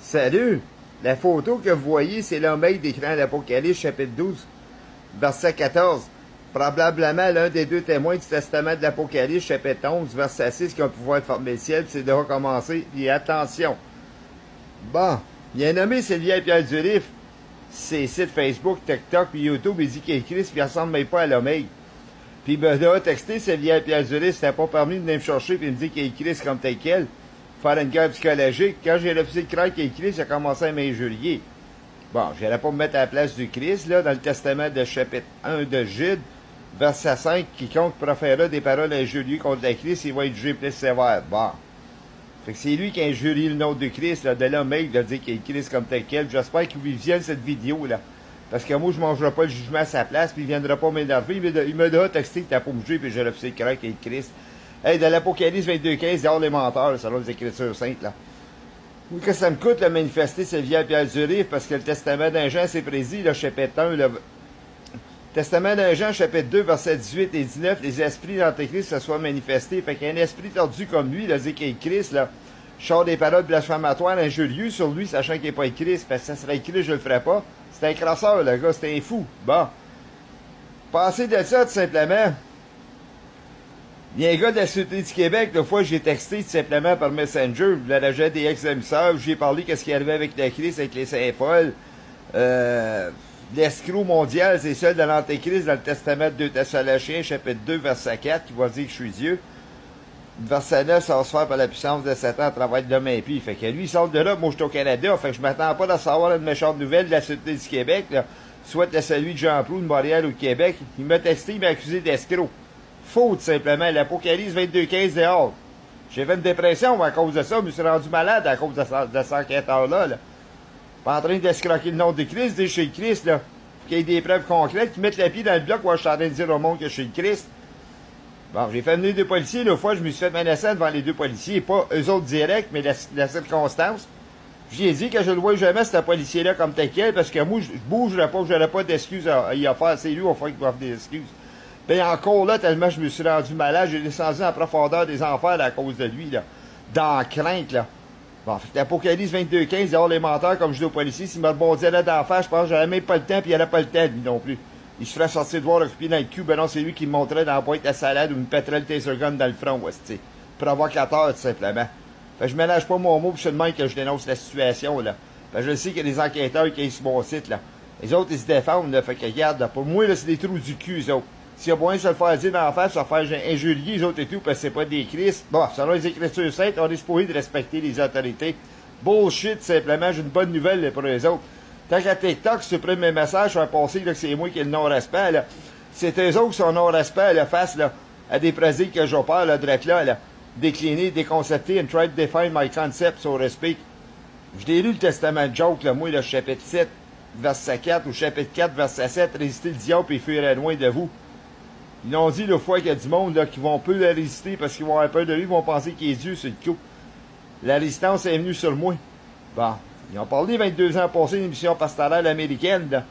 Salut! La photo que vous voyez, c'est l'homme d'écran de l'Apocalypse, chapitre 12, verset 14. Probablement l'un des deux témoins du testament de l'Apocalypse, chapitre 11, verset 6, qui a le pouvoir de former le ciel, puis c'est de recommencer. Et attention! Bon, il a nommé Sylvia Pierre Durif, ses sites Facebook, TikTok, puis YouTube, il dit qu'il est Christ, puis il ressemble même pas à l'homme. Puis il m'a texté Sylvia Pierre Durif, c'était pas permis de venir me chercher, puis il me dit qu'il est Christ comme tel quel. Faire une guerre psychologique. Quand j'ai refusé de croire qu'il est Christ, il a commencé à m'injurier. Bon, j'allais pas me mettre à la place du Christ, là, dans le testament de chapitre 1 de Jude, verset 5, quiconque proférera des paroles injurieuses contre le Christ, il va être jugé plus sévère. Bon. Fait que c'est lui qui a injurié le nom de Christ, là, de l'homme, il a dit qu'il est Christ comme tel quel. J'espère qu'il visionne cette vidéo, là. Parce que moi, je mangerai pas le jugement à sa place, puis il viendra pas m'énerver. Il m'a déjà texté que t'as pas me juger, puis j'ai refusé de croire qu'il est Christ. Hey, dans l'Apocalypse 22.15, dehors les menteurs, selon les Écritures saintes, là. Oui, que ça me coûte de manifester Sylvia Pierre Durif, parce que le testament d'un Jean, c'est précis, le chapitre 1, le testament d'un Jean, chapitre 2, versets 18 et 19, les esprits d'Antéchrist se soient manifestés. Fait qu'un esprit tordu comme lui, il a dit qu'il est Christ, là, chante des paroles blasphématoires, injurieuses sur lui, sachant qu'il n'est pas Christ, parce que ça serait Christ, je le ferais pas. C'est un crasseur, le gars, c'est un fou. Bon. Passez de ça, tout simplement. Il y a un gars de la Sûreté du Québec, la fois, j'ai texté tout simplement par Messenger, le rejet des ex-émissaires, j'ai parlé qu'est-ce qui arrivait avec la crise, avec les Saint-Folles. L'escroc mondial, c'est seul de l'Antéchrist dans le testament de 2 Thessaloniciens, chapitre 2, verset 4, qui va dire que je suis Dieu. Verset 9, ça va se faire par la puissance de Satan à travers de l'homme impie. Fait que lui, il sort de là, moi, je suis au Canada, fait que je m'attends pas à savoir une méchante nouvelle de la Sûreté du Québec, là. Soit de celui de Jean Proulx de Montréal ou de Québec. Il m'a testé, il m'a accusé d'escroc. Faux, tout simplement. L'Apocalypse 22.15 dehors. J'ai fait une dépression à cause de ça. Je me suis rendu malade à cause de cette enquêteur-là. Là. Pas en train d'escroquer le nom de Christ, de chez Christ, là. Faut qu'il y ait des preuves concrètes, qui mettent le pied dans le bloc où je suis en train de dire au monde que je suis le Christ. Bon, j'ai fait venir 2 policiers. L'autre fois, je me suis fait menacer devant les 2 policiers. Pas eux autres directs, mais la circonstance. J'ai dit que je le vois jamais, ce policier-là, comme tel quel, parce que moi, je bougerais pas, je n'aurais pas d'excuses à y faire. C'est lui, au fond, qui doit faire des excuses. Ben encore là, tellement je me suis rendu malade, j'ai descendu en profondeur des enfers à cause de lui, là. Dans la crainte, là. Bon, fait l'Apocalypse 22.15, dehors les menteurs, comme je dis aux policiers, s'il me rebondissait là d'en face, je pense que j'avais même pas le temps, puis il n'aurait pas le temps, lui non plus. Il se ferait sortir de voir occupé dans le cul, ben non, c'est lui qui me montrait dans la boîte à salade ou me pèterait le taser gun dans le front, ouais, provocateur, tout simplement. Fait que je ménage pas mon mot, puis c'est de même que je dénonce la situation, là. Fait que je sais qu'il y a des enquêteurs qui sont sur mon site, là. Les autres, ils se défendent, là. Fait que regarde, là, pour moi, là, c'est des trous du cul, les autres. S'il y a moyen de se le faire dire d'en face, se faire injurier les autres et tout, parce que c'est pas des Christ. Bon, selon les Écritures saintes, on est supposé de respecter les autorités. Bullshit, simplement, j'ai une bonne nouvelle pour les autres. Tant qu'à TikTok, supprime mes messages, je vais passer que c'est moi qui ai le non-respect, là. C'est eux autres qui sont non-respect, là, face, là, à des présidents que j'opère, là, direct là, décliner, déconcepter, and try to define my concept, so to speak. Je l'ai lu le testament de Joke, là, moi, le chapitre 7, verset 4, ou chapitre 4, verset 7, résistez le diable et fuirez loin de vous. Ils ont dit, le fois qu'il y a du monde, là, qui vont peu le résister parce qu'ils vont avoir peur de lui, ils vont penser qu'il est Dieu, c'est le coup. La résistance est venue sur moi. Bon. Ils ont parlé 22 ans passés d'une émission pastorale américaine, là,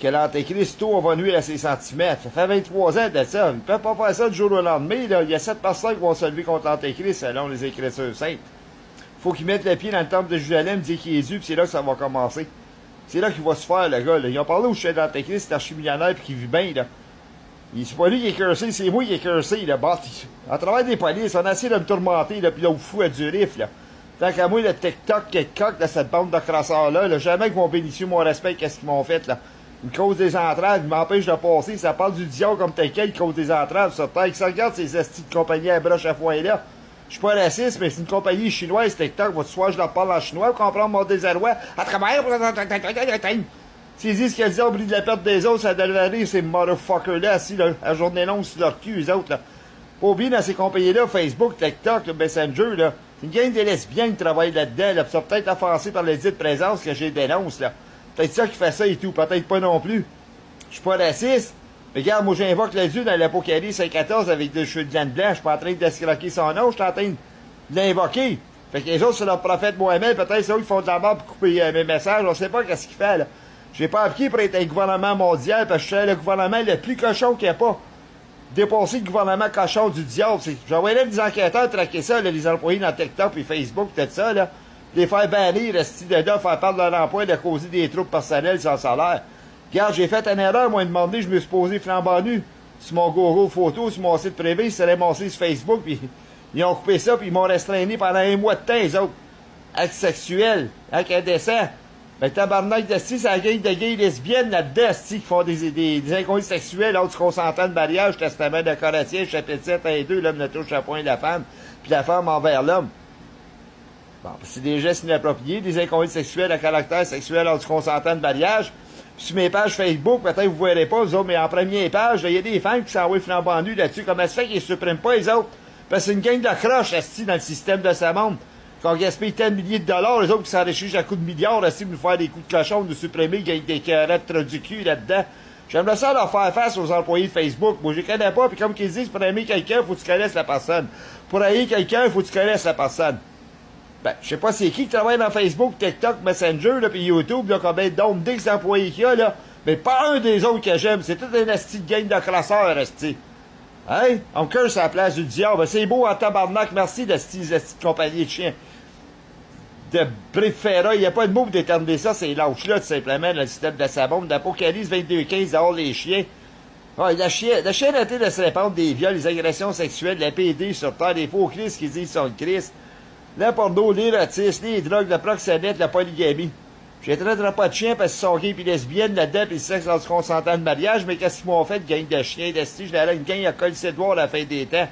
que l'Antéchrist, tôt, va nuire à ses sentiments. Ça fait 23 ans de ça. Ils ne peuvent pas faire ça du jour au lendemain, là. Il y a 7 personnes qui vont se lever contre l'Antéchrist, selon les Écritures saintes. Faut qu'ils mettent le pied dans le temple de Jérusalem, dire qu'il est Dieu, puis c'est là que ça va commencer. C'est là qu'il va se faire, le gars, là. Ils ont parlé au chef d'Antéchrist, c'est archi-millionnaire, puis qui vit bien, là. C'est pas lui qui est cursé, c'est moi qui est cursé, là. Bah, à travers des polices, on a essayé de me tourmenter, là, puis là, au fou à du rif, là. Tant qu'à moi, le TikTok qui est coq de cette bande de crasseurs-là, là, jamais qu'ils vont bénéficier mon respect, qu'est-ce qu'ils m'ont fait, là. Ils me causent des entraves, ils m'empêchent de passer, ça parle du diable comme tel quel, ils causent des entraves sur terre. Ils se regardent ces estis de compagnie à broche à foin là. Je suis pas raciste, mais c'est une compagnie chinoise, TikTok, votre soir, je leur parle en chinois, vous comprenez mon désarroi, à travers, s'ils disent que le diable brille de la perte des autres, ça devrait rire ces motherfuckers-là, assis, là, à journée longue sur leur cul, les autres, là. Pas oublier dans ces compagnies-là, Facebook, TikTok, le Messenger, là. C'est une gang de lesbiennes qui travaillent là-dedans, là. Pis ça peut-être offensé par les dites présences que j'ai dénonce, là. Peut-être ça qui fait ça et tout, peut-être pas non plus. Je suis pas raciste. Mais regarde, moi j'invoque le Dieu dans l'Apocalypse 5.14 avec des cheveux de laine blanche. Je suis pas en train d'escroquer son nom, je suis en train de l'invoquer. Fait que les autres, c'est leur prophète Mohamed, peut-être c'est eux qui font de la mort pour couper mes messages, on sait pas qu'est-ce qu'il fait, là. J'ai pas appliqué pour être un gouvernement mondial, parce que je suis le gouvernement le plus cochon qu'il n'y a pas. Dépasser le gouvernement cochon du diable. J'envoyais des enquêteurs traquer ça, là, les employés dans TikTok et Facebook, tout ça, là. les faire bannir, esti de là, faire perdre leur emploi, de causer des troubles personnels sans salaire. Regarde, j'ai fait une erreur, moi, demander, je me suis posé flambant nu sur mon gogo photo, sur mon site privé, ils s'est montré sur Facebook, puis ils ont coupé ça, puis ils m'ont restreint pendant un mois de temps, les autres. Actes sexuels, actes indécents. Ben, tabarnak d'esti, c'est la gang de gays lesbiennes là-dedans, esti, qui font des inconduits sexuels, l'autre consentant de mariage, testament de Corinthiens, chapitre 7, 1 et 2, l'homme ne touche à point de la femme, puis la femme envers l'homme. Bon, c'est des gestes inappropriés, des inconduits sexuels à caractère sexuel lors du consentant de mariage. Puis sur mes pages Facebook, peut-être vous verrez pas, vous autres, mais en première page, il y a des femmes qui s'envoient flambant nus là-dessus. Comment ça se fait qu'ils ne suppriment pas les autres? Parce que c'est une gang de croches, esti, dans le système de sa monde. Qu'on gaspille tant de milliers de dollars, les autres qui s'enrichissent à coups de milliards, esti, pour nous faire des coups de cochon, nous supprimer, qu'il y a des carettes du cul là-dedans. J'aimerais ça leur faire face aux employés de Facebook. Moi, je les connais pas, puis comme qu'ils disent, pour aimer quelqu'un, il faut que tu connaisses la personne. Pour haïr quelqu'un, il faut que tu connaisses la personne. Ben, je sais pas c'est qui travaille dans Facebook, TikTok, Messenger, là, pis YouTube, là, combien d'hommes d'X employés qu'il y a, là. Mais pas un des autres que j'aime. C'est tout un esti de gang de crasseurs, esti. Hein? On curse à la place du diable. Ben, c'est beau en tabarnak. Merci d'esti de compagnie de chiens. De préféra. Il n'y a pas de mot pour déterminer ça. C'est lâche-là, tout simplement, le système de sa bombe. D'Apocalypse 22-15, dehors les chiens. Ouais, la chienne a été de se répandre des viols, des agressions sexuelles, la PD sur terre, des faux Christ qui disent sont le Christ. Le porno, l'érotisme, les drogues, le proxénète, la polygamie. Je traiterai pas de chiens parce qu'ils sont gays pis lesbiennes là-dedans pis le sexe dans du consentant de mariage, mais qu'est-ce qu'ils m'ont fait, gang de chiens, d'esti, je l'allais une gang à col sédoire à la fin des temps.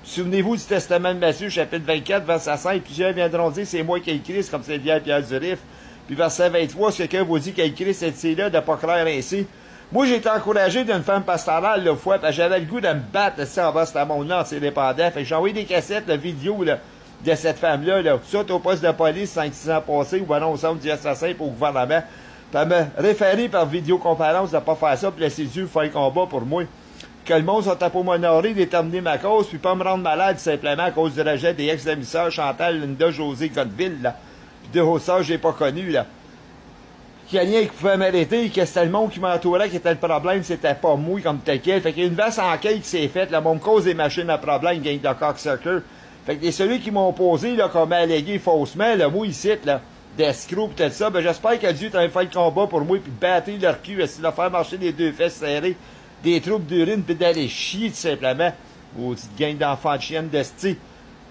Souvenez-vous du testament de Matthieu, chapitre 24, verset 5, plusieurs viendront dire c'est moi qui ai le Christ, comme c'est bien Pierre Durif. Puis verset 23, si quelqu'un vous dit qu'il a le Christ, c'est là, de pas croire ainsi. Moi, j'ai été encouragé d'une femme pastorale, là, fois, parce que j'avais le goût de me battre, ça, en bas, ce monde-là, en indépendant. Fait que j'ai envoyé des cassettes, la vidéo, là, de cette femme-là, là, tout ça au poste de police 5-6 ans passés, ou ben non, au centre du assassin pour le gouvernement. Puis elle me référer par vidéoconférence de pas faire ça, puis laisser Dieu faire le combat pour moi. Que le monde soit à pour m'honorer, déterminer ma cause, puis pas me rendre malade simplement à cause du rejet des ex-émisseurs Chantal, Linda, José, Godville, là. Puis deux autres sœurs, j'ai pas connu, là. Qu'il y a rien qui pouvait m'arrêter, que c'était le monde qui m'entourait qui était le problème, c'était pas moi comme tel quel. Fait qu'il y a une vaste enquête qui s'est faite, là, mon cause des machines à problème, gang de cocksucker. Fait que celui qui m'ont posé, là, comme allégué faussement, là, moi, ici, là, d'escroc pis tout ça, ben, j'espère que Dieu t'a fait le combat pour moi pis battre leur cul, essayer de faire marcher les deux fesses serrées, des troupes d'urine pis d'aller chier, tout simplement. Maudite gang d'enfants de chiennes d'esti.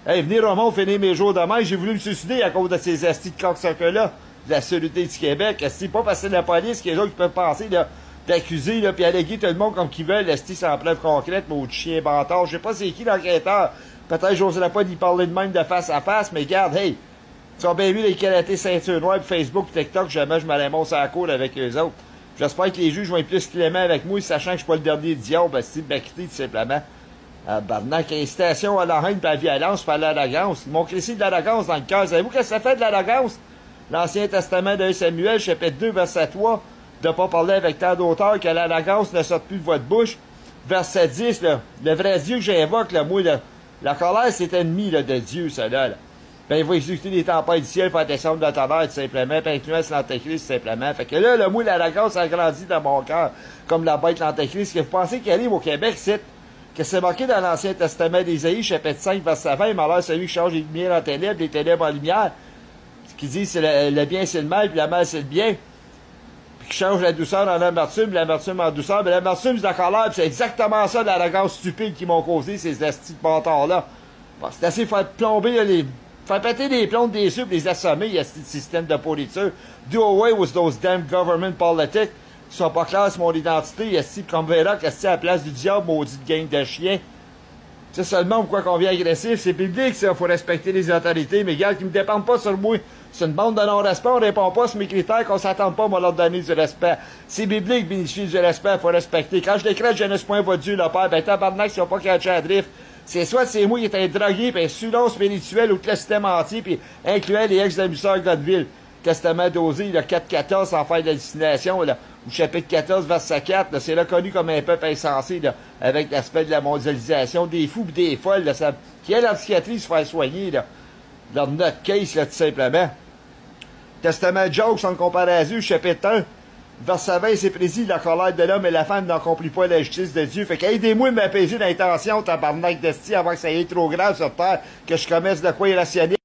Hey, venez, Romain, finir mes jours demain, j'ai voulu me suicider à cause de ces estis de cocksuckers-là, de la Sûreté du Québec, esti, pas parce que c'est la police, qu'il y a des gens qui peuvent penser, là, d'accuser, là, pis alléguer tout le monde comme qu'ils veulent, esti, sans preuve concrète, maudit chien bâtard, je sais pas c'est qui l'enquêteur. Peut-être j'oserais pas d'y parler de même de face à face, mais regarde, hey, tu as bien vu les karatés ceinture noire, Facebook, TikTok, jamais je m'allais monter à la cour avec eux autres. J'espère que les juges vont être plus cléments avec moi, sachant que je suis pas le dernier diable, ben, c'est quitter tout simplement. Barnac, incitation à la haine, à la violence, à l'arrogance. Ils m'ont crissé de l'arrogance dans le cœur. Savez-vous qu'est-ce que ça fait de l'arrogance? L'Ancien Testament de Samuel, chapitre 2, verset 3, de pas parler avec tant d'auteurs que l'arrogance ne sorte plus de votre bouche. Verset 10, là, le vrai Dieu que j'invoque, là, moi, là, la colère, c'est ennemi là, de Dieu, ça là. Ben, il va exécuter des tempêtes du ciel, faire descendre de la tonnerre, tout simplement, puis incluant l'Antéchrist, tout simplement. Fait que là, le mot, l'arrogance a grandi dans mon cœur, comme la bête l'Antéchrist. Que vous pensez qu'il arrive au Québec, c'est que c'est marqué dans l'Ancien Testament d'Ésaïe, chapitre 5, verset 20, malheur celui qui change les lumières en ténèbres, les ténèbres en lumière. Ce qui dit, c'est le bien, c'est le mal, puis le mal, c'est le bien. Puis qui change la douceur en l'amertume, l'amertume en douceur. Mais l'amertume, c'est la colère, puis c'est exactement ça, l'arrogance stupide qui m'ont causé, ces estis de bâtards-là. Bon, c'est assez faire plomber, là, faire péter les plombs des cieux, puis les assommer, il y a ce système de pourriture. Do away with those damn government politics qui sont pas clairs sur mon identité, il y a ce comme verra que c'est à la place du diable, maudite gang de chiens. C'est seulement pourquoi qu'on vient agressif, c'est public, ça, faut respecter les autorités, mais gars, qui me dépendent pas sur moi. C'est une bande de non-respect, on répond pas sur mes critères, qu'on s'attend pas, moi, leur donner du respect. C'est biblique, bénéficier du respect, faut respecter. Quand je décrète, je ne sais point votre Dieu, le Père, ben, tabarnak, si on pas catché à drift. C'est soit c'est moi qui étais drogué, puis un sulon spirituel ou tout le système entier, puis incluant les ex-émisseurs Godville. Testament d'Osée, le 4-14, sans faire d'hallucination, là, au chapitre 14, verset 4, là, c'est reconnu comme un peuple insensé, là, avec l'aspect de la mondialisation, des fous pis des folles, là, ça, qui a la psychiatrie se faire soigner, là, leur notre case, là, tout simplement. Testament de Job, sans comparaison, chapitre 1, verset 20, c'est précis, la colère de l'homme et la femme n'accomplit pas la justice de Dieu. Fait qu'aidez-moi à m'apaiser l'intention, tabarnak d'esti, avant que ça aille trop grave sur terre, que je commette de quoi irrationnel.